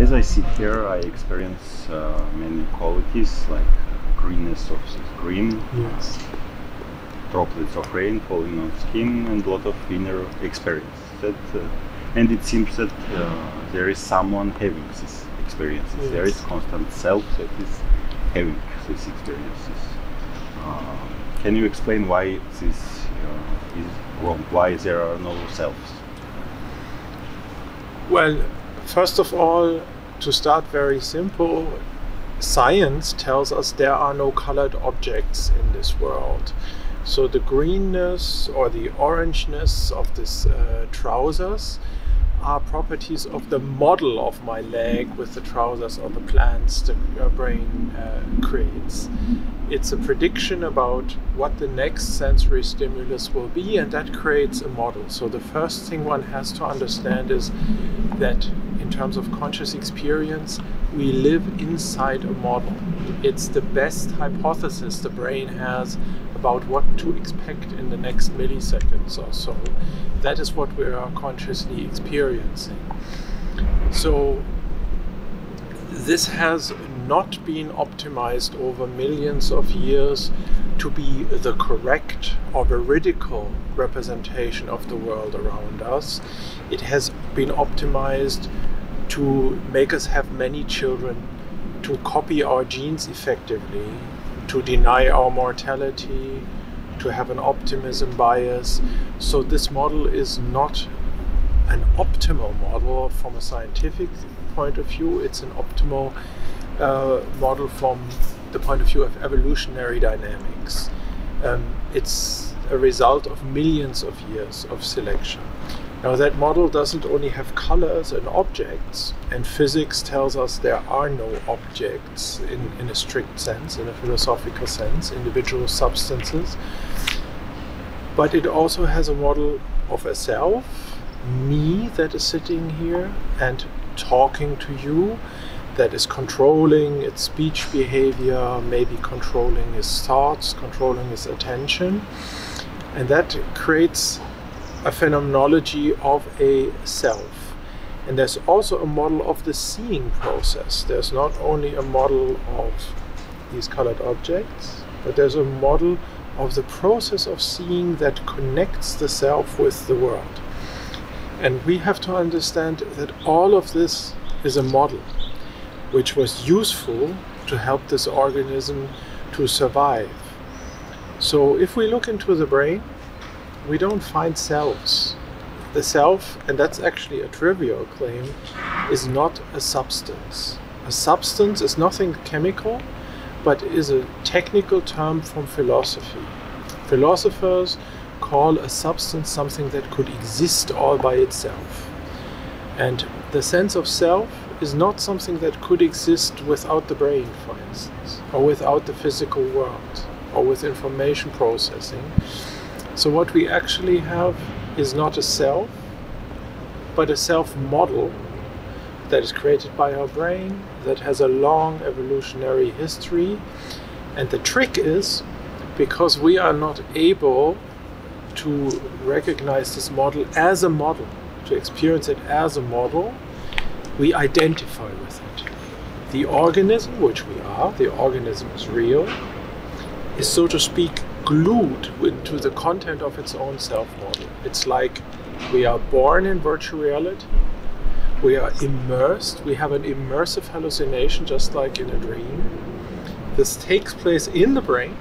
As I sit here, I experience many qualities like greenness of the screen, Yes. droplets of rain falling on skin, and a lot of inner experience. And it seems that there is someone having these experiences. Yes. There is constant self that is having these experiences. Can you explain why this is wrong? Why there are no selves? Well, first of all, to start very simple, science tells us there are no colored objects in this world. So the greenness or the orangeness of this trousers are properties of the model of my leg with the trousers or the plants the brain creates. It's a prediction about what the next sensory stimulus will be, and that creates a model. So the first thing one has to understand is that in terms of conscious experience, we live inside a model. It's the best hypothesis the brain has about what to expect in the next milliseconds or so. That is what we are consciously experiencing. So this has not been optimized over millions of years to be the correct or veridical representation of the world around us. It has been optimized to make us have many children, to copy our genes effectively, to deny our mortality, to have an optimism bias. So this model is not an optimal model from a scientific point of view. It's an optimal model from the point of view of evolutionary dynamics. It's a result of millions of years of selection. Now that model doesn't only have colors and objects, and physics tells us there are no objects in a strict sense, in a philosophical sense, individual substances, but it also has a model of a self, me, that is sitting here and talking to you, that is controlling its speech behavior, maybe controlling his thoughts, controlling his attention, and that creates a phenomenology of a self. And there's also a model of the seeing process. There's not only a model of these colored objects, but there's a model of the process of seeing that connects the self with the world. And we have to understand that all of this is a model which was useful to help this organism to survive. So if we look into the brain, we don't find selves. The self, and that's actually a trivial claim, is not a substance. A substance is nothing chemical, but is a technical term from philosophy. Philosophers call a substance something that could exist all by itself. And the sense of self is not something that could exist without the brain, for instance, or without the physical world, or with information processing. So what we actually have is not a self, but a self-model that is created by our brain, that has a long evolutionary history. And the trick is, because we are not able to recognize this model as a model, to experience it as a model, we identify with it. The organism, which we are, the organism is real, is, so to speak, glued into the content of its own self-model. It's like we are born in virtual reality, we are immersed, we have an immersive hallucination just like in a dream. This takes place in the brain,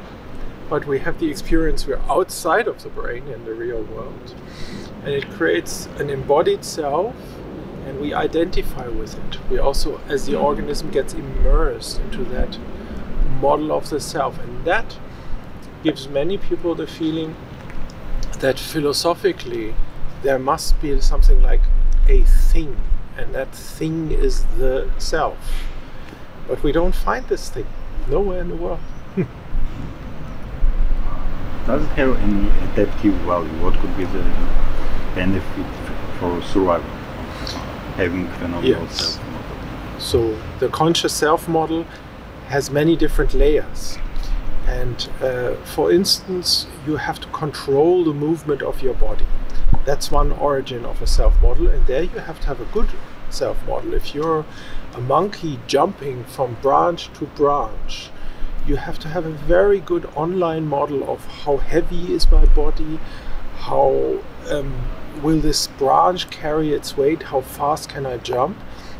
but we have the experience we're outside of the brain in the real world. And it creates an embodied self, and we identify with it. We also, as the organism gets immersed into that model of the self, and that gives many people the feeling that philosophically there must be something like a thing, and that thing is the self. But we don't find this thing nowhere in the world. Does it have any adaptive value? What could be the benefit for survival of having phenomenal self-model? So the conscious self-model has many different layers. And for instance, you have to control the movement of your body. That's one origin of a self-model, and there you have to have a good self-model. If you're a monkey jumping from branch to branch, you have to have a very good online model of how heavy is my body, how will this branch carry its weight, how fast can I jump.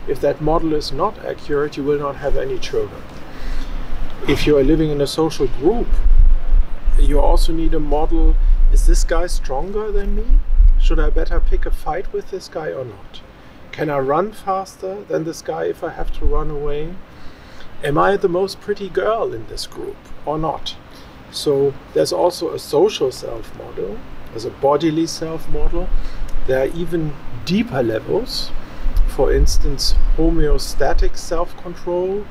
If that model is not accurate, you will not have any children. If you are living in a social group, you also need a model. Is this guy stronger than me? Should I better pick a fight with this guy or not? Can I run faster than this guy if I have to run away? Am I the most pretty girl in this group or not? So there's also a social self-model, there's a bodily self-model. There are even deeper levels. For instance, homeostatic self-control.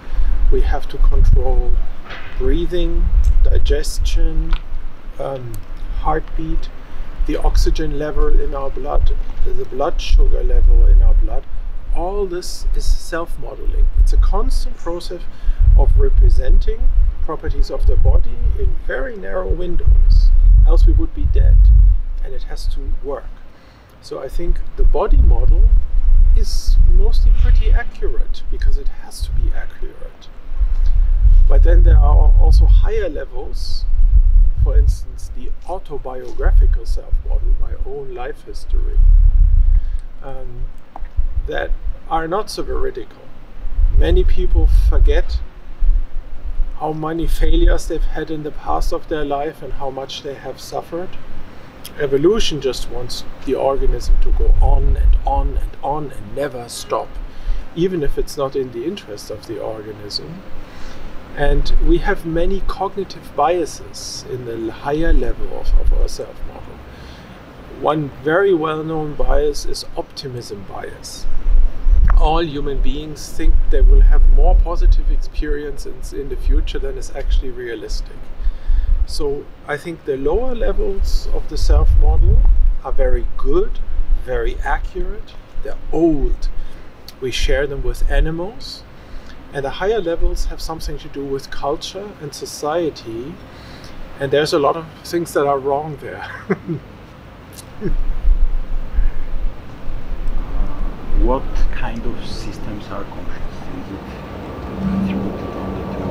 We have to control breathing, digestion, heartbeat, the oxygen level in our blood, the blood sugar level in our blood. All this is self-modeling. It's a constant process of representing properties of the body in very narrow windows, else we would be dead, and it has to work. So I think the body model is mostly pretty accurate because it has to be accurate. But then there are also higher levels, for instance, the autobiographical self-model, my own life history, that are not so veridical. Many people forget how many failures they've had in the past of their life and how much they have suffered. Evolution just wants the organism to go on and on and on and never stop, even if it's not in the interest of the organism. And we have many cognitive biases in the higher level of our self-model. One very well-known bias is optimism bias. All human beings think they will have more positive experiences in the future than is actually realistic. So I think the lower levels of the self-model are very good, very accurate, they're old. We share them with animals. And the higher levels have something to do with culture and society. And there's a lot of things that are wrong there. What kind of systems are conscious? Is it attributed only to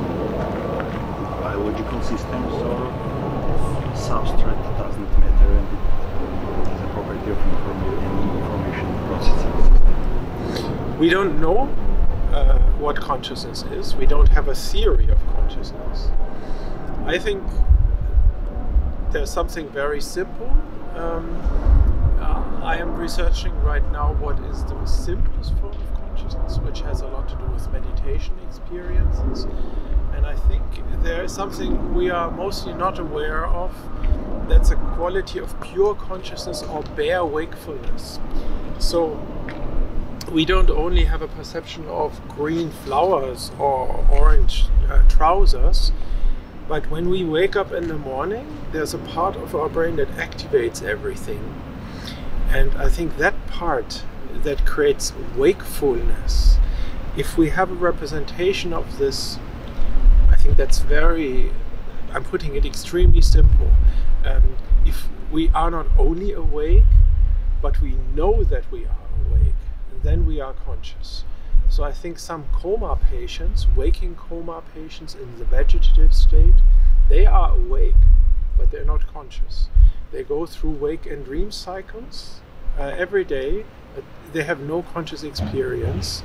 biological systems, or substrate doesn't matter and it is a property of information processing system? We don't know what consciousness is. We don't have a theory of consciousness. I think there's something very simple. I am researching right now what is the simplest form of consciousness, which has a lot to do with meditation experiences. And I think there is something we are mostly not aware of. That's a quality of pure consciousness or bare wakefulness. So we don't only have a perception of green flowers or orange trousers, but when we wake up in the morning, there's a part of our brain that activates everything. And I think that part that creates wakefulness, if we have a representation of this, I think that's very, I'm putting it extremely simple. If we are not only awake, but we know that we are awake, then we are conscious. So I think some coma patients, waking coma patients in the vegetative state, they are awake, but they're not conscious. They go through wake and dream cycles every day, but they have no conscious experience.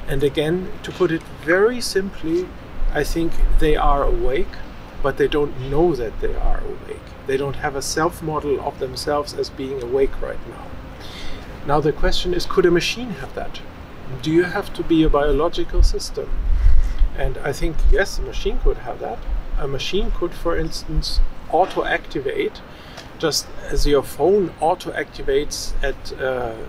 And again, to put it very simply, I think they are awake, but they don't know that they are awake. They don't have a self-model of themselves as being awake right now. Now the question is, could a machine have that? Do you have to be a biological system? And I think, yes, a machine could have that. A machine could, for instance, auto-activate, just as your phone auto-activates at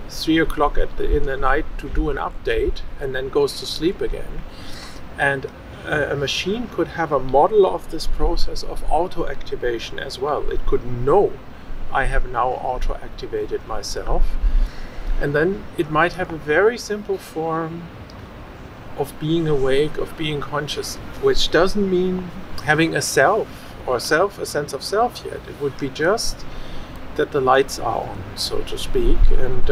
3 o'clock in the night to do an update and then goes to sleep again. And a machine could have a model of this process of auto-activation as well. It could know, I have now auto-activated myself. And then it might have a very simple form of being awake, of being conscious, which doesn't mean having a self or a sense of self yet. It would be just that the lights are on, so to speak. And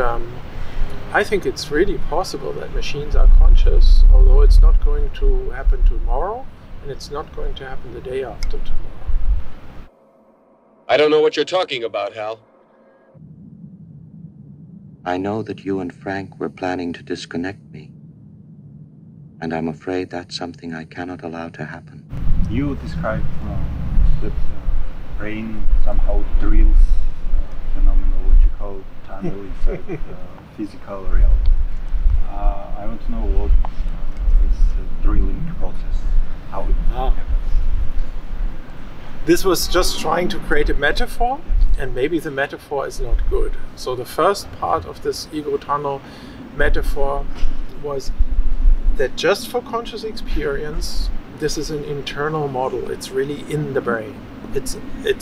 I think it's really possible that machines are conscious, although it's not going to happen tomorrow, and it's not going to happen the day after tomorrow. I don't know what you're talking about, Hal. I know that you and Frank were planning to disconnect me, and I'm afraid that's something I cannot allow to happen. You described that brain somehow drills phenomenological tunnel inside physical reality. I want to know what is the drilling process, how it happens. This was just trying to create a metaphor, and maybe the metaphor is not good. So the first part of this ego tunnel metaphor was that just for conscious experience, this is an internal model. It's really in the brain. It's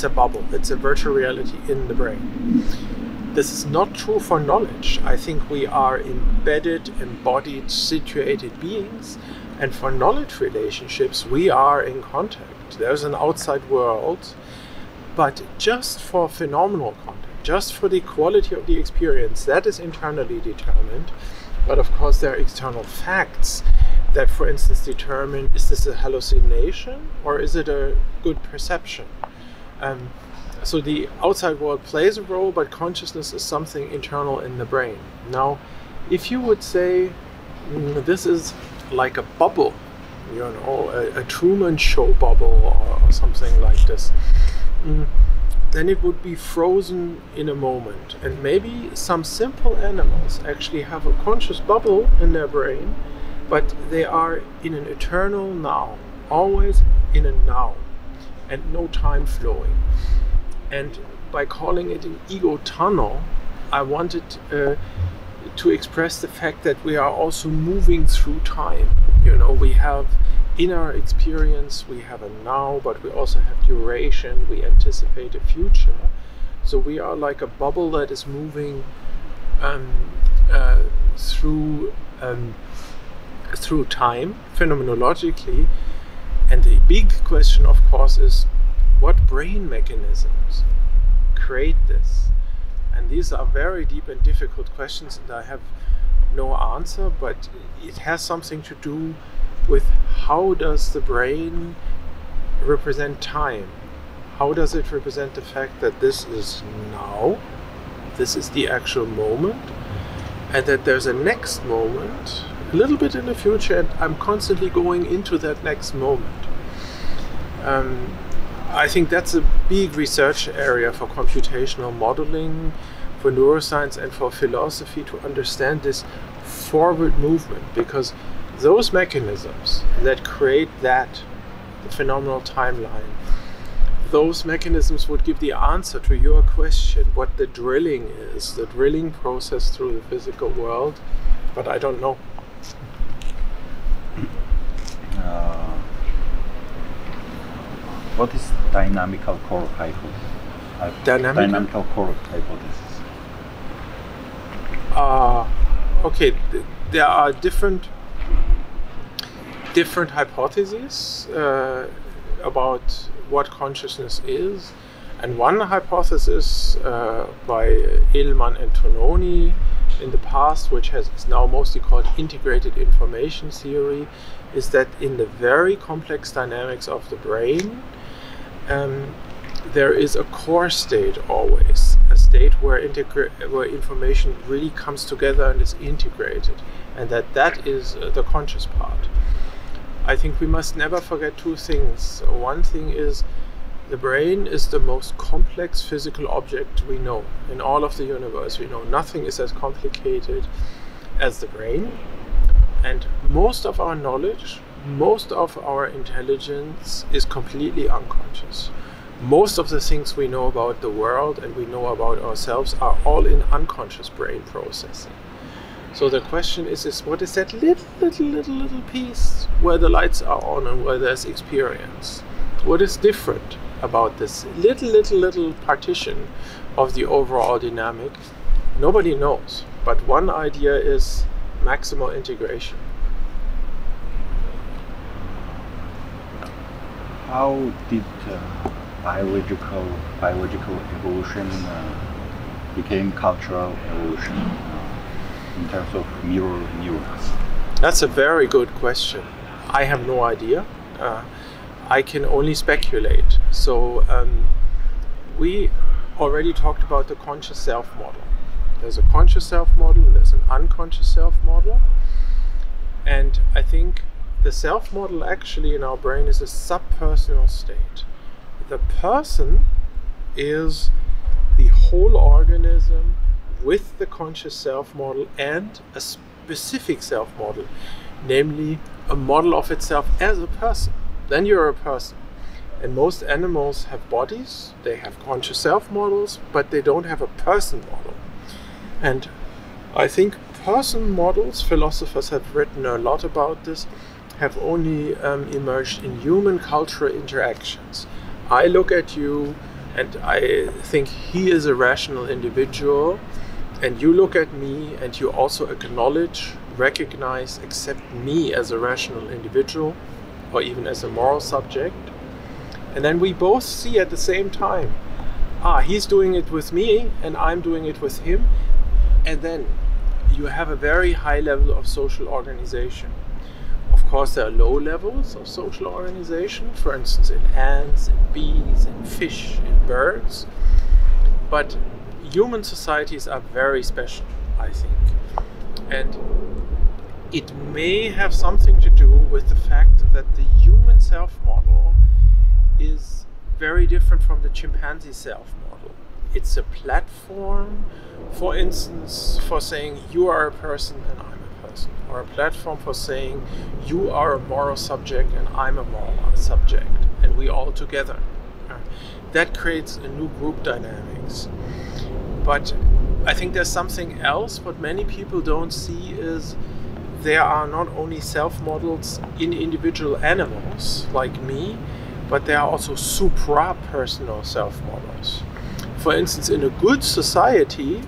a bubble. It's a virtual reality in the brain. This is not true for knowledge. I think we are embedded, embodied, situated beings, and for knowledge relationships, we are in contact. There's an outside world, but just for phenomenal contact, just for the quality of the experience, that is internally determined. But of course, there are external facts that, for instance, determine, is this a hallucination or is it a good perception? So the outside world plays a role, but consciousness is something internal in the brain. Now, if you would say this is like a bubble, you know, a Truman Show bubble or something like this, then it would be frozen in a moment. And maybe some simple animals actually have a conscious bubble in their brain, but they are in an eternal now, always in a now, and no time flowing. And by calling it an ego tunnel, I wanted to express the fact that we are also moving through time. You know, we have in our experience, we have a now, but we also have duration, we anticipate a future. So we are like a bubble that is moving through time, phenomenologically. And the big question, of course, is what brain mechanisms create this? And these are very deep and difficult questions, and I have no answer, but it has something to do with how does the brain represent time? How does it represent the fact that this is now, this is the actual moment, and that there's a next moment, a little bit in the future, and I'm constantly going into that next moment. I think that's a big research area for computational modeling, for neuroscience, and for philosophy to understand this forward movement, because those mechanisms that create the phenomenal timeline, those mechanisms would give the answer to your question, what the drilling is, the drilling process through the physical world, but I don't know. What is dynamical core hypothesis? Dynamical core hypothesis. Okay, there are different hypotheses about what consciousness is, and one hypothesis by Edelman and Tononi in the past, which is now mostly called integrated information theory, is that in the very complex dynamics of the brain, there is a core state always, a state where information really comes together and is integrated, and that is the conscious part. I think we must never forget two things. One thing is the brain is the most complex physical object we know. In all of the universe, we know nothing is as complicated as the brain. And most of our knowledge, most of our intelligence is completely unconscious. Most of the things we know about the world and we know about ourselves are all in unconscious brain processing. So the question is what is that little piece where the lights are on and where there's experience? What is different about this little partition of the overall dynamic? Nobody knows, but one idea is maximal integration. How did biological evolution became cultural evolution? in terms of mirror neurons? That's a very good question. I have no idea. I can only speculate. So we already talked about the conscious self model. There's a conscious self model, there's an unconscious self model. And I think the self model actually in our brain is a subpersonal state. The person is the whole organism with the conscious self model and a specific self model, namely a model of itself as a person. Then you're a person. And most animals have bodies, they have conscious self models, but they don't have a person model. And I think person models, philosophers have written a lot about this, have only emerged in human cultural interactions. I look at you and I think he is a rational individual, and you look at me and you also acknowledge, recognize, accept me as a rational individual or even as a moral subject. And then we both see at the same time, he's doing it with me and I'm doing it with him. And then you have a very high level of social organization. Of course, there are low levels of social organization, for instance, in ants, in bees, in fish, in birds. But human societies are very special, I think. And it may have something to do with the fact that the human self-model is very different from the chimpanzee self-model. It's a platform, for instance, for saying you are a person and I'm a person, or a platform for saying you are a moral subject and I'm a moral subject, and we all together. That creates a new group dynamics. But I think there's something else. What many people don't see is there are not only self-models in individual animals like me, but there are also supra-personal self-models. For instance, in a good society,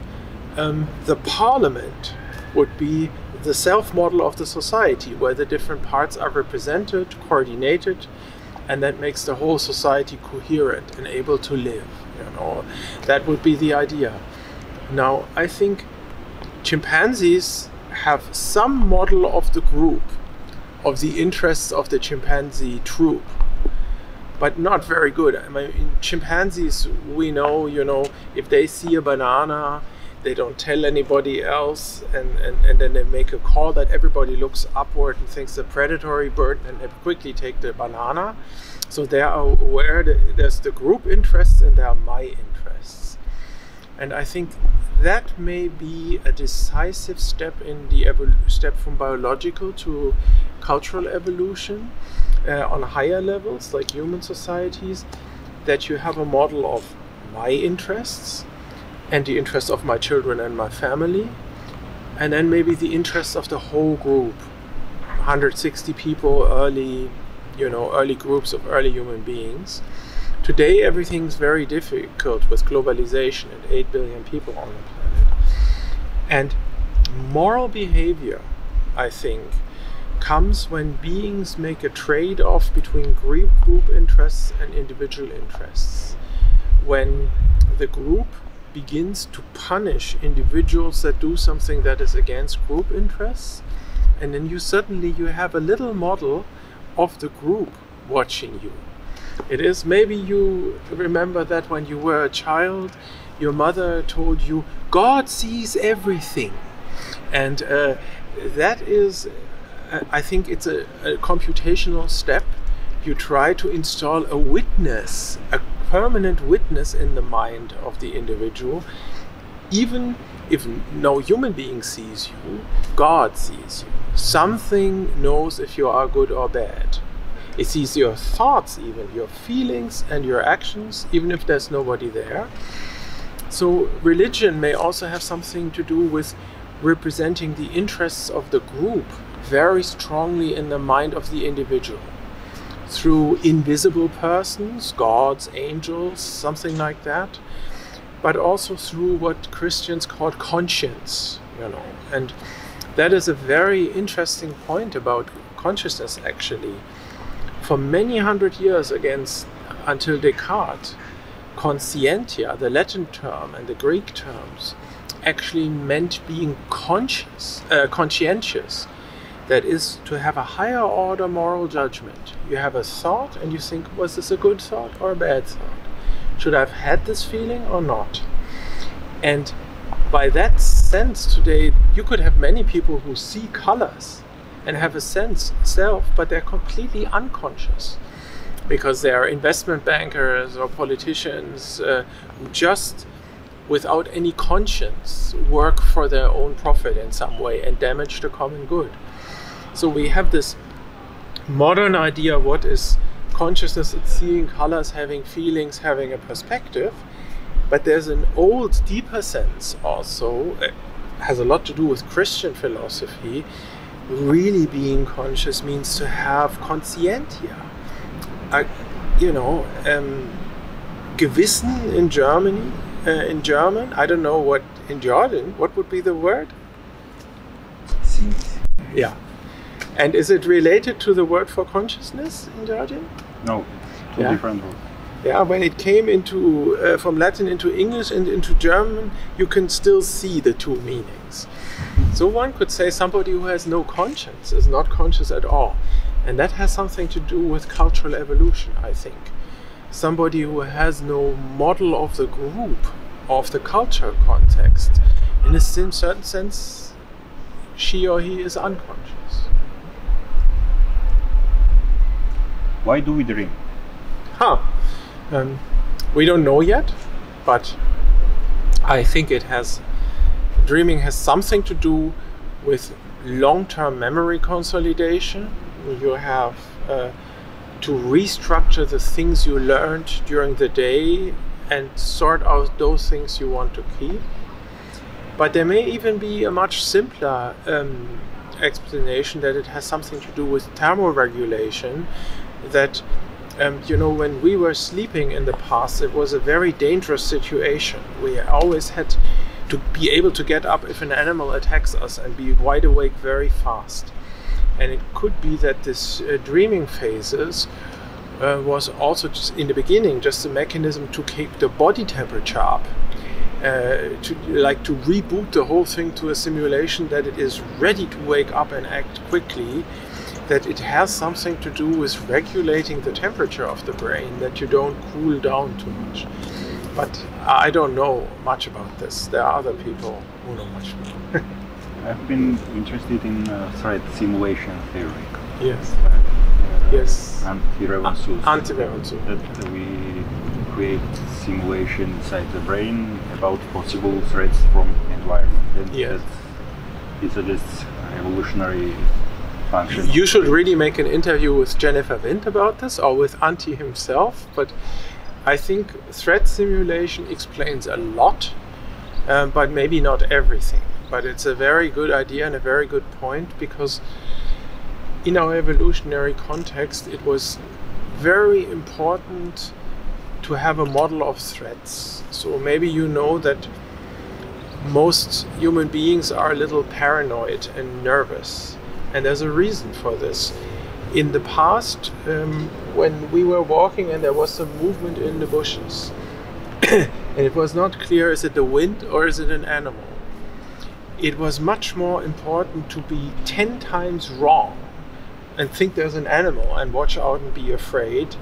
the parliament would be the self-model of the society, where the different parts are represented, coordinated, and that makes the whole society coherent and able to live. That would be the idea. Now, I think chimpanzees have some model of the group, of the interests of the chimpanzee troop, but not very good. I mean, in chimpanzees, we know, if they see a banana, they don't tell anybody else, and then they make a call that everybody looks upward and thinks the predatory bird, and they quickly take the banana. So they are aware that there's the group interests and there are my interests. And I think that may be a decisive step in the step from biological to cultural evolution on higher levels, like human societies, that you have a model of my interests and the interests of my children and my family, and then maybe the interests of the whole group, 160 people, early groups of early human beings. Today, everything's very difficult with globalization and 8 billion people on the planet. And moral behavior, I think, comes when beings make a trade-off between group interests and individual interests. When the group begins to punish individuals that do something that is against group interests, and then you have a little model of the group watching you. It is, maybe you remember that when you were a child, your mother told you, God sees everything. And that is, I think it's a computational step. You try to install a witness, a permanent witness in the mind of the individual. Even if no human being sees you, God sees you. Something knows if you are good or bad. It sees your thoughts, even your feelings and your actions, even if there's nobody there. So religion may also have something to do with representing the interests of the group very strongly in the mind of the individual, through invisible persons, gods, angels, something like that, but also through what Christians call conscience, and that is a very interesting point about consciousness, actually. For many hundred years until Descartes, conscientia, the Latin term and the Greek terms, actually meant being conscientious. That is, to have a higher order moral judgment. You have a thought and you think, was this a good thought or a bad thought? Should I have had this feeling or not? And by that sense today, you could have many people who see colors and have a sense self, but they're completely unconscious because they are investment bankers or politicians who just, without any conscience, work for their own profit in some way and damage the common good. So we have this modern idea of what is consciousness. It's seeing colors, having feelings, having a perspective. But there's an old, deeper sense also, has a lot to do with Christian philosophy. Really being conscious means to have conscientia. Gewissen in German, I don't know what in Jordan, what would be the word? Yeah. And is it related to the word for consciousness in Georgian? No, two different words. Yeah, when it came into from Latin into English and into German, you can still see the two meanings. So one could say somebody who has no conscience is not conscious at all. And that has something to do with cultural evolution, I think. Somebody who has no model of the group, of the culture context, in a certain sense, she or he is unconscious. Why do we dream? We don't know yet, but I think dreaming has something to do with long-term memory consolidation. You have to restructure the things you learned during the day and sort out those things you want to keep. But there may even be a much simpler explanation, that it has something to do with thermoregulation, that when we were sleeping in the past, it was a very dangerous situation. We always had to be able to get up if an animal attacks us and be wide awake very fast. And it could be that this dreaming phases was also just in the beginning just a mechanism to keep the body temperature up, to reboot the whole thing to a simulation that it is ready to wake up and act quickly. That it has something to do with regulating the temperature of the brain, that you don't cool down too much. But I don't know much about this. There are other people who know much more. I've been interested in threat simulation theory. Yes. Yes. Anti-revansu. That we create simulation inside the brain about possible threats from environment. And yes. It suggests evolutionary function. You should really make an interview with Jennifer Wind about this, or with Antti himself, but I think threat simulation explains a lot, but maybe not everything. But it's a very good idea and a very good point, because in our evolutionary context it was very important to have a model of threats. So maybe you know that most human beings are a little paranoid and nervous. And there's a reason for this. In the past, when we were walking and there was some movement in the bushes, and it was not clear, is it the wind or is it an animal? It was much more important to be 10 times wrong and think there's an animal and watch out and be afraid.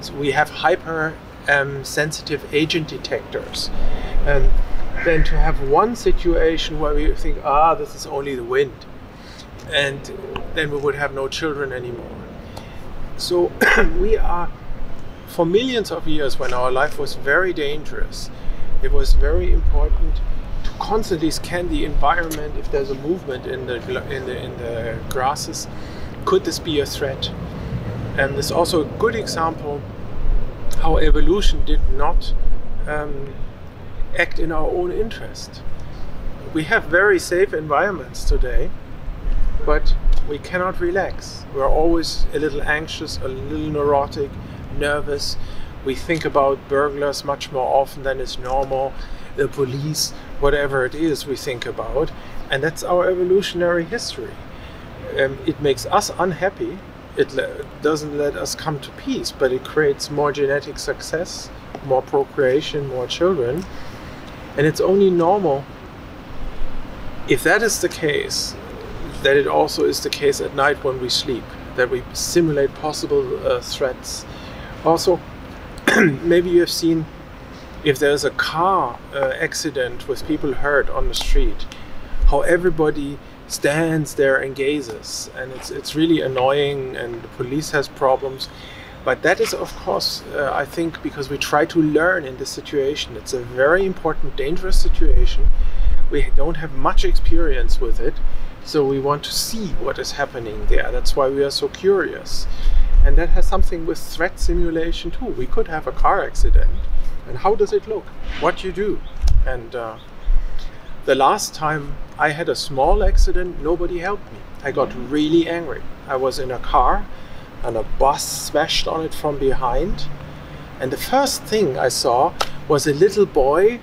So we have hyper sensitive agent detectors. And then to have one situation where we think, this is only the wind. And then we would have no children anymore. So we are, for millions of years, when our life was very dangerous, it was very important to constantly scan the environment. If there's a movement in the grasses, could this be a threat? And there's also a good example how evolution did not act in our own interest. We have very safe environments today, but we cannot relax. We're always a little anxious, a little neurotic, nervous. We think about burglars much more often than is normal, the police, whatever it is we think about. And that's our evolutionary history. It makes us unhappy. It doesn't let us come to peace, but it creates more genetic success, more procreation, more children. And it's only normal If that is the case, then it also is the case at night when we sleep, that we simulate possible threats. Also, maybe you have seen, if there's a car accident with people hurt on the street, how everybody stands there and gazes, and it's really annoying, and the police has problems. But that is, of course, I think, because we try to learn in this situation. It's a very important, dangerous situation. We don't have much experience with it, so we want to see what is happening there. That's why we are so curious. And that has something with threat simulation too. We could have a car accident, and how does it look? What you do? And the last time I had a small accident, nobody helped me. I got really angry. I was in a car, and a bus smashed on it from behind. And the first thing I saw was a little boy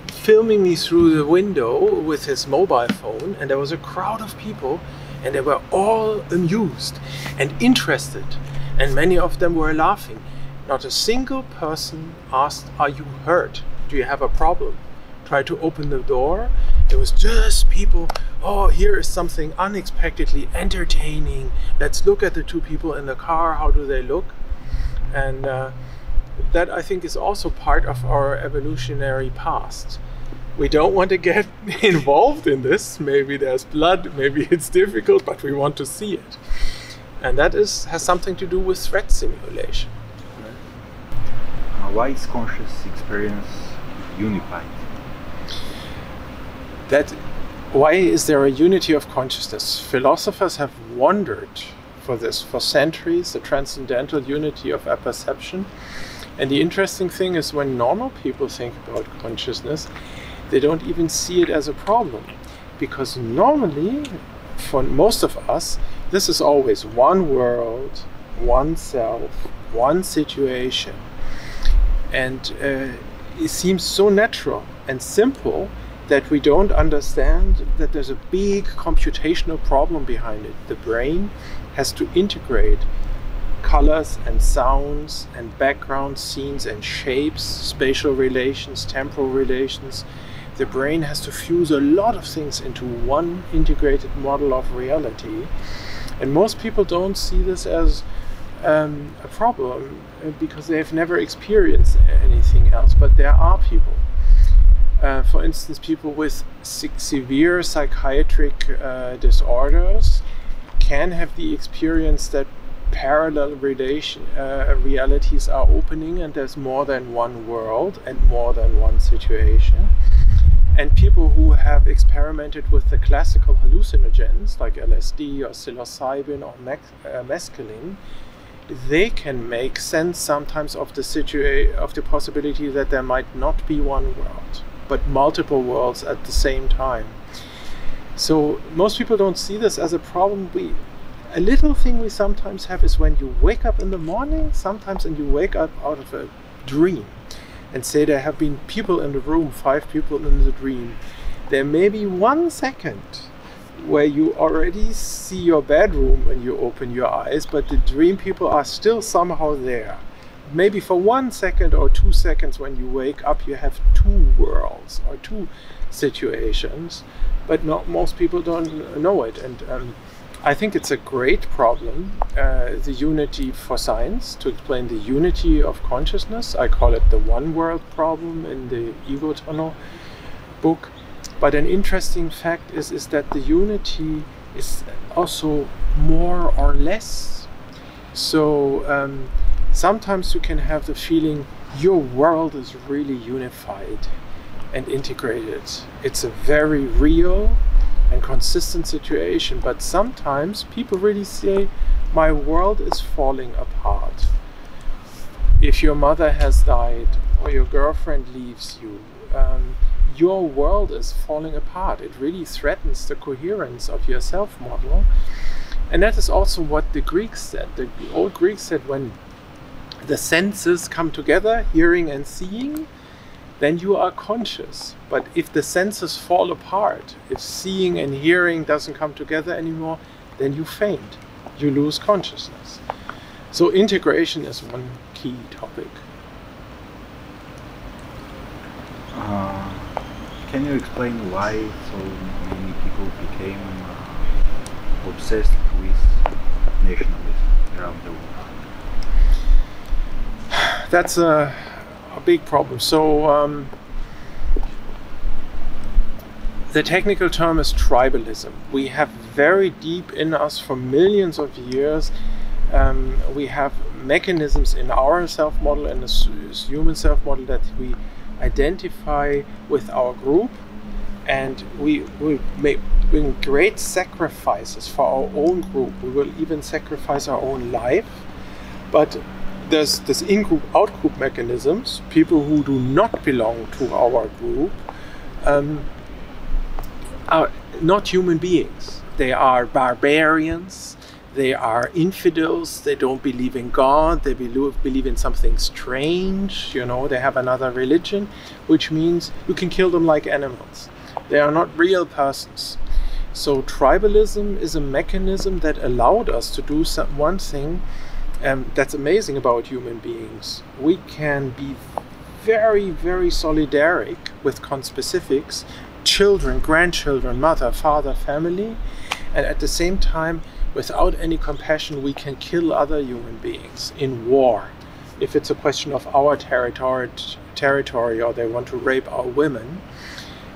filming me through the window with his mobile phone, and there was a crowd of people, and they were all amused and interested, and many of them were laughing. Not a single person asked, "Are you hurt? Do you have a problem?" Try to open the door. It was just people, "Oh, here is something unexpectedly entertaining. Let's look at the two people in the car. How do they look?" And that, I think, is also part of our evolutionary past. We don't want to get involved in this. Maybe there's blood, maybe it's difficult, but we want to see it. And that has something to do with threat simulation. Why is conscious experience unified? Why is there a unity of consciousness? Philosophers have wondered for this for centuries, the transcendental unity of apperception. And the interesting thing is, when normal people think about consciousness, they don't even see it as a problem. Because normally, for most of us, this is always one world, one self, one situation. And it seems so natural and simple that we don't understand that there's a big computational problem behind it. The brain has to integrate colors and sounds and background scenes and shapes, spatial relations, temporal relations. The brain has to fuse a lot of things into one integrated model of reality. And most people don't see this as a problem because they've never experienced anything else, but there are people. For instance, people with severe psychiatric disorders can have the experience that parallel realities are opening, and there's more than one world and more than one situation. And people who have experimented with the classical hallucinogens like LSD or psilocybin or mescaline, they can make sense sometimes of the possibility that there might not be one world, but multiple worlds at the same time. So most people don't see this as a problem. A little thing we sometimes have is when you wake up in the morning sometimes, and you wake up out of a dream, and say there have been people in the room, 5 people in the dream. There may be 1 second where you already see your bedroom when you open your eyes, but the dream people are still somehow there. Maybe for 1 second or 2 seconds when you wake up, you have 2 worlds or 2 situations, but most people don't know it. And I think it's a great problem, the unity for science, to explain the unity of consciousness. I call it the one world problem in the Ego Tunnel book. But an interesting fact is that the unity is also more or less. So sometimes you can have the feeling your world is really unified and integrated. It's a very real and consistent situation, but sometimes people really say, my world is falling apart. If your mother has died or your girlfriend leaves you, your world is falling apart. It really threatens the coherence of your self-model. And that is also what the Greeks said. The old Greeks said, when the senses come together, hearing and seeing, then you are conscious. But if the senses fall apart, if seeing and hearing doesn't come together anymore, then you faint. You lose consciousness. So integration is one key topic. can you explain why so many people became obsessed with nationalism around the world? That's a big problem. So the technical term is tribalism. We have very deep in us for millions of years, we have mechanisms in our self-model and the human self-model that we identify with our group, and we make great sacrifices for our own group. We will even sacrifice our own life. But there's this in-group, out-group mechanisms. People who do not belong to our group are not human beings. They are barbarians. They are infidels. They don't believe in God. They believe in something strange. You know, they have another religion, which means you can kill them like animals. They are not real persons. So tribalism is a mechanism that allowed us to do one thing that's amazing about human beings. We can be very, very solidaric with conspecifics, children, grandchildren, mother, father, family, and at the same time, without any compassion, we can kill other human beings in war. If it's a question of our territory or they want to rape our women.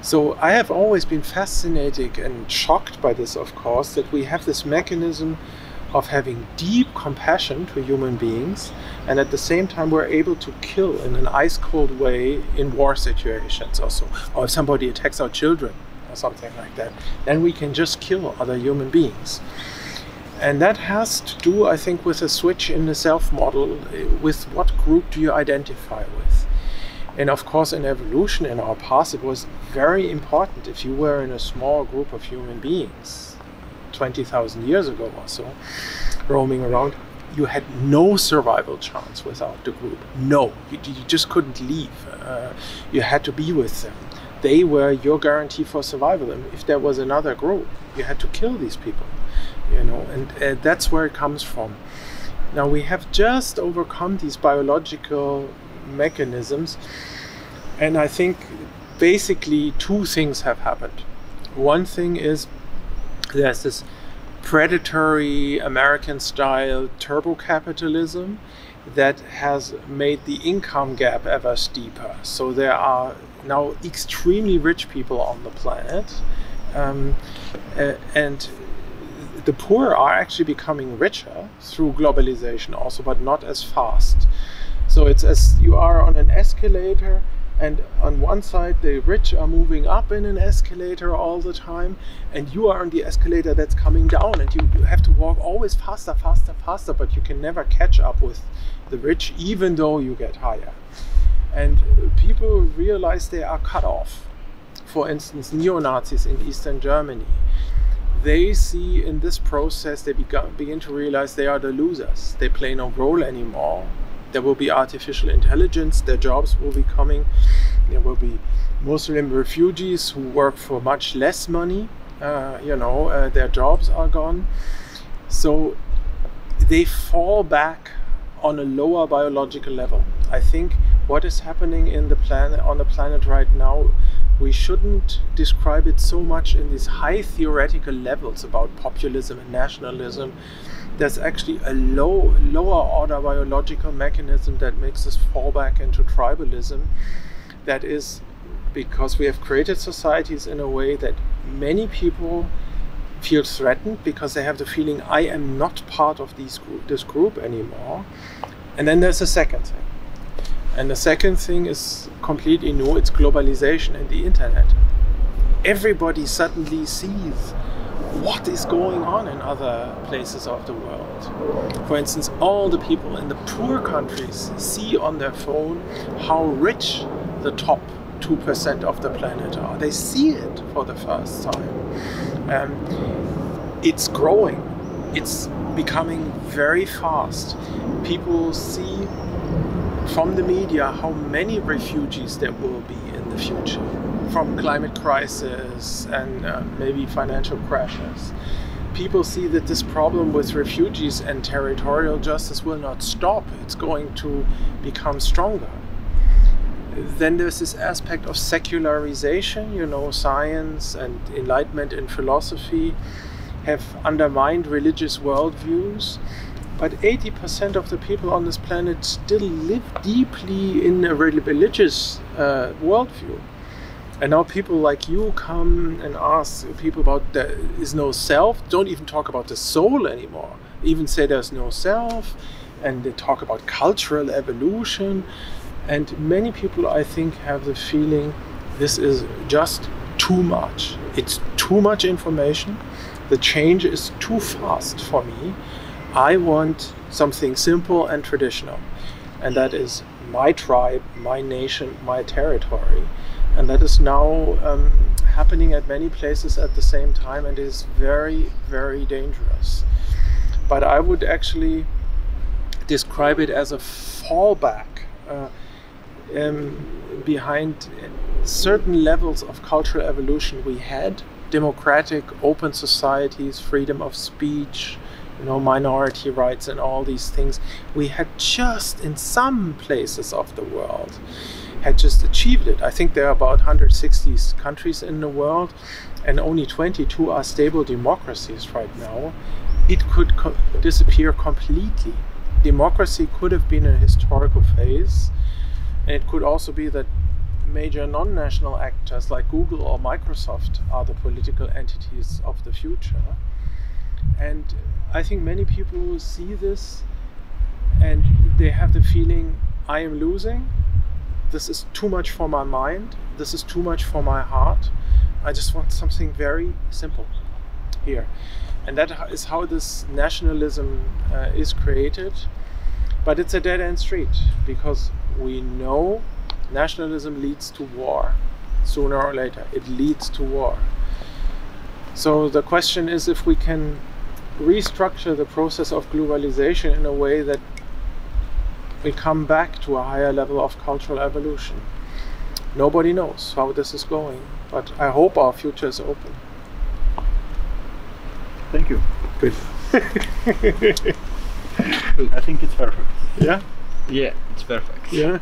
So I have always been fascinated and shocked by this, of course, that we have this mechanism of having deep compassion to human beings, and at the same time we're able to kill in an ice-cold way in war situations also. Or if somebody attacks our children or something like that, then we can just kill other human beings. And that has to do, I think, with a switch in the self-model. With what group do you identify with? And of course, in evolution, in our past, it was very important. If you were in a small group of human beings, 20,000 years ago or so, roaming around, you had no survival chance without the group. No, you just couldn't leave. You had to be with them. They were your guarantee for survival. And if there was another group, you had to kill these people. You know, and that's where it comes from. Now we have just overcome these biological mechanisms, and I think basically two things have happened. One thing is there's this predatory American-style turbo-capitalism that has made the income gap ever steeper. So there are now extremely rich people on the planet, and the poor are actually becoming richer through globalization also, but not as fast. So it's as you are on an escalator, and on one side the rich are moving up in an escalator all the time, and you are on the escalator that's coming down, and you have to walk always faster, faster, faster, but you can never catch up with the rich, even though you get higher. And people realize they are cut off. For instance, neo-Nazis in Eastern Germany, they see in this process, they begin to realize they are the losers. They play no role anymore. There will be artificial intelligence, their jobs will be coming. There will be Muslim refugees who work for much less money. Their jobs are gone. So they fall back on a lower biological level. I think what is happening on the planet right now, we shouldn't describe it so much in these high theoretical levels about populism and nationalism. There's actually a lower order biological mechanism that makes us fall back into tribalism. That is because we have created societies in a way that many people feel threatened because they have the feeling, I am not part of this group anymore. And then there's a second thing. And the second thing is completely new. It's globalization and the internet. Everybody suddenly sees what is going on in other places of the world. For instance, all the people in the poor countries see on their phone how rich the top 2% of the planet are. They see it for the first time. It's growing. It's becoming very fast. People see from the media how many refugees there will be in the future from climate crisis and maybe financial crashes. People see that this problem with refugees and territorial justice will not stop. It's going to become stronger. Then there's this aspect of secularization. You know, science and enlightenment in philosophy have undermined religious worldviews. But 80% of the people on this planet still live deeply in a religious worldview. And now people like you come and ask people about there is no self, don't even talk about the soul anymore, even say there's no self, and they talk about cultural evolution. And many people, I think, have the feeling this is just too much. It's too much information. The change is too fast for me. I want something simple and traditional, and that is my tribe, my nation, my territory, and that is now happening at many places at the same time, and is very, very dangerous. But I would actually describe it as a fallback behind certain levels of cultural evolution we had: democratic, open societies, freedom of speech, you know, minority rights and all these things. We had just, in some places of the world, had just achieved it. I think there are about 160 countries in the world, and only 22 are stable democracies right now. It could disappear completely. Democracy could have been a historical phase, and it could also be that major non-national actors like Google or Microsoft are the political entities of the future. And I think many people see this and they have the feeling, I am losing, this is too much for my mind, this is too much for my heart, I just want something very simple here. And that is how this nationalism is created. But it's a dead-end street, because we know nationalism leads to war. Sooner or later, it leads to war. So the question is if we can restructure the process of globalization in a way that we come back to a higher level of cultural evolution. Nobody knows how this is going, but I hope our future is open. Thank you. Good. I think it's perfect. Yeah? Yeah, it's perfect. Yeah.